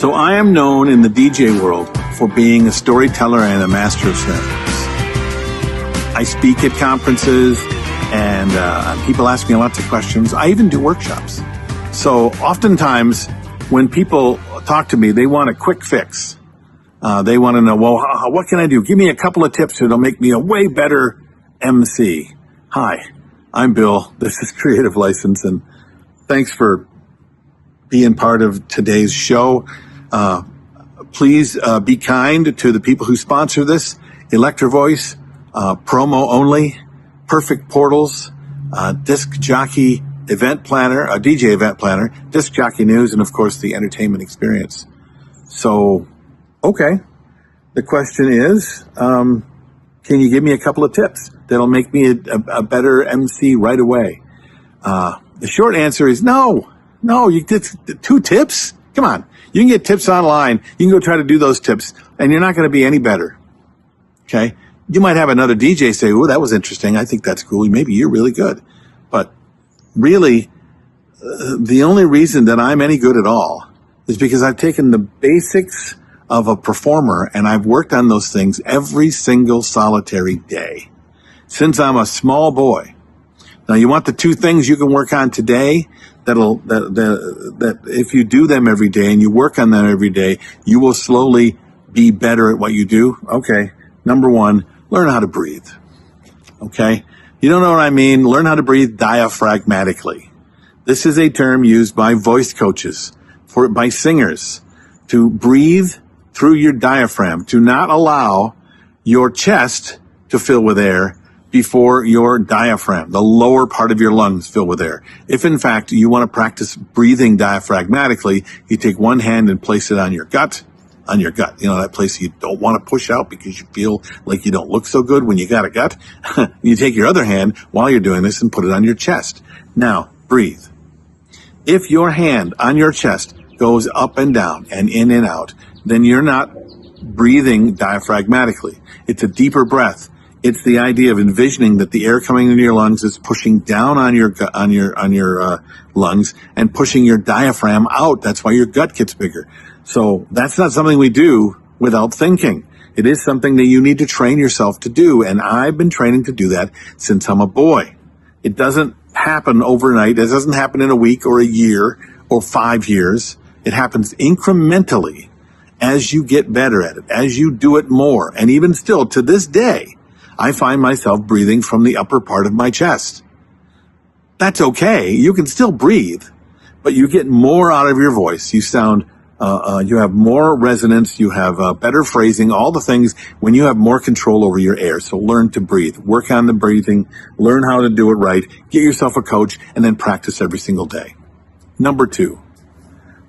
So I am known in the DJ world for being a storyteller and a master of ceremonies. I speak at conferences and people ask me lots of questions. I even do workshops. So oftentimes when people talk to me, they want a quick fix. They want to know, well, what can I do? Give me a couple of tips that'll make me a way better MC. Hi, I'm Bill. This is Creative License, and thanks for being part of today's show. Please be kind to the people who sponsor this. Electro Voice, promo only, Perfect Portals, Disc Jockey Event Planner, a DJ Event Planner, Disc Jockey News, and of course the Entertainment Experience. So, okay. The question is, can you give me a couple of tips that'll make me a better MC right away? The short answer is no. You did 2 tips? Come on. You can get tips online. You can go try to do those tips, and you're not going to be any better. Okay? You might have another DJ say, oh, that was interesting. I think that's cool. Maybe you're really good. But really, the only reason that I'm any good at all is because I've taken the basics of a performer and I've worked on those things every single solitary day since I'm a small boy. Now, you want the 2 things you can work on today that if you do them every day and you work on them every day, you will slowly be better at what you do. Okay. Number 1, learn how to breathe. Okay. You don't know what I mean? Learn how to breathe diaphragmatically. This is a term used by voice coaches, by singers, to breathe through your diaphragm, to not allow your chest to fill with air before your diaphragm, the lower part of your lungs, fill with air. If in fact you want to practice breathing diaphragmatically, you take one hand and place it on your gut, you know, that place you don't want to push out because you feel like you don't look so good when you got a gut. You take your other hand while you're doing this and put it on your chest. Now, breathe. If your hand on your chest goes up and down and in and out, then you're not breathing diaphragmatically. It's a deeper breath. It's the idea of envisioning that the air coming into your lungs is pushing down on your lungs and pushing your diaphragm out. That's why your gut gets bigger. So that's not something we do without thinking. It is something that you need to train yourself to do, and I've been training to do that since I'm a boy. It doesn't happen overnight. It doesn't happen in a week or a year or 5 years. It happens incrementally as you get better at it, as you do it more. And even still, to this day, I find myself breathing from the upper part of my chest. That's okay. You can still breathe, but you get more out of your voice. You sound, you have more resonance. You have better phrasing, all the things when you have more control over your air. So learn to breathe, work on the breathing, learn how to do it right, get yourself a coach, and then practice every single day. Number 2,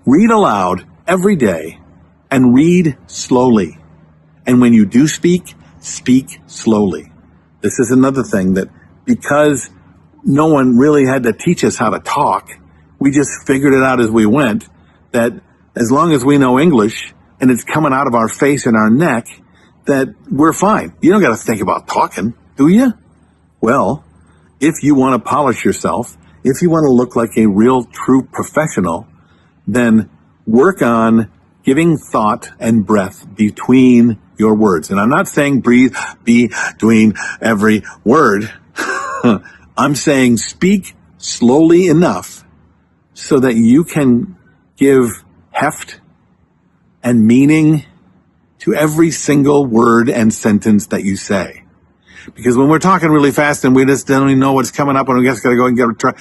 read aloud every day and read slowly. And when you do speak slowly. This is another thing that because no one really had to teach us how to talk, we just figured it out as we went, that as long as we know English and it's coming out of our face and our neck, that we're fine. You don't got to think about talking, do you? Well, if you want to polish yourself, if you want to look like a real true professional, then work on giving thought and breath between your words. And I'm not saying breathe between every word. I'm saying speak slowly enough so that you can give heft and meaning to every single word and sentence that you say. Because when we're talking really fast and we just don't even know what's coming up and we just got to go and get a try,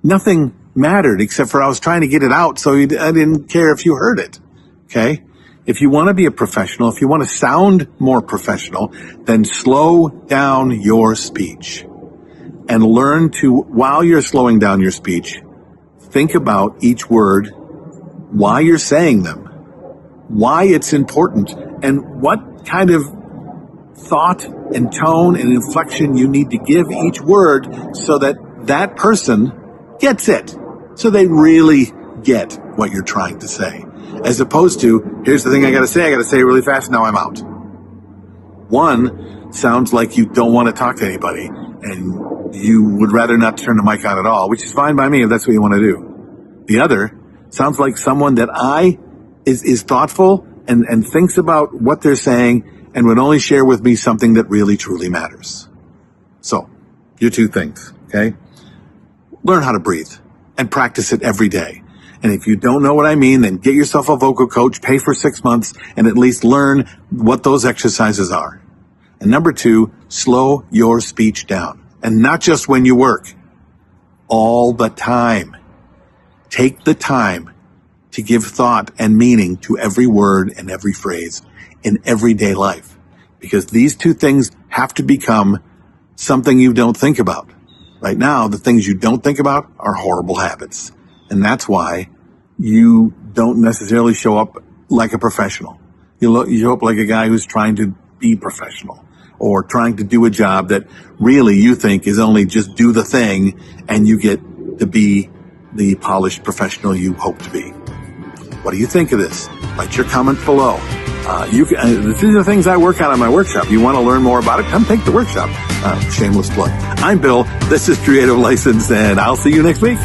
nothing mattered except for I was trying to get it out, so I didn't care if you heard it. Okay? If you want to be a professional, if you want to sound more professional, then slow down your speech and learn to, while you're slowing down your speech, think about each word, why you're saying them, why it's important, and what kind of thought and tone and inflection you need to give each word so that that person gets it, so they really get what you're trying to say. As opposed to, here's the thing I gotta say it really fast, now I'm out. One sounds like you don't want to talk to anybody and you would rather not turn the mic on at all, which is fine by me if that's what you want to do. The other sounds like someone that is thoughtful and thinks about what they're saying and would only share with me something that really, truly matters. So, your 2 things, okay? Learn how to breathe and practice it every day. And if you don't know what I mean, then get yourself a vocal coach, pay for 6 months, and at least learn what those exercises are. And number 2, slow your speech down. And not just when you work, all the time. Take the time to give thought and meaning to every word and every phrase in everyday life. Because these 2 things have to become something you don't think about. Right now, the things you don't think about are horrible habits. And that's why you don't necessarily show up like a professional. You show up like a guy who's trying to be professional or trying to do a job that really you think is only just do the thing and you get to be the polished professional you hope to be. What do you think of this? Write your comment below. These are the things I work on in my workshop. You want to learn more about it? Come take the workshop. Shameless plug. I'm Bill. This is Creative License, and I'll see you next week.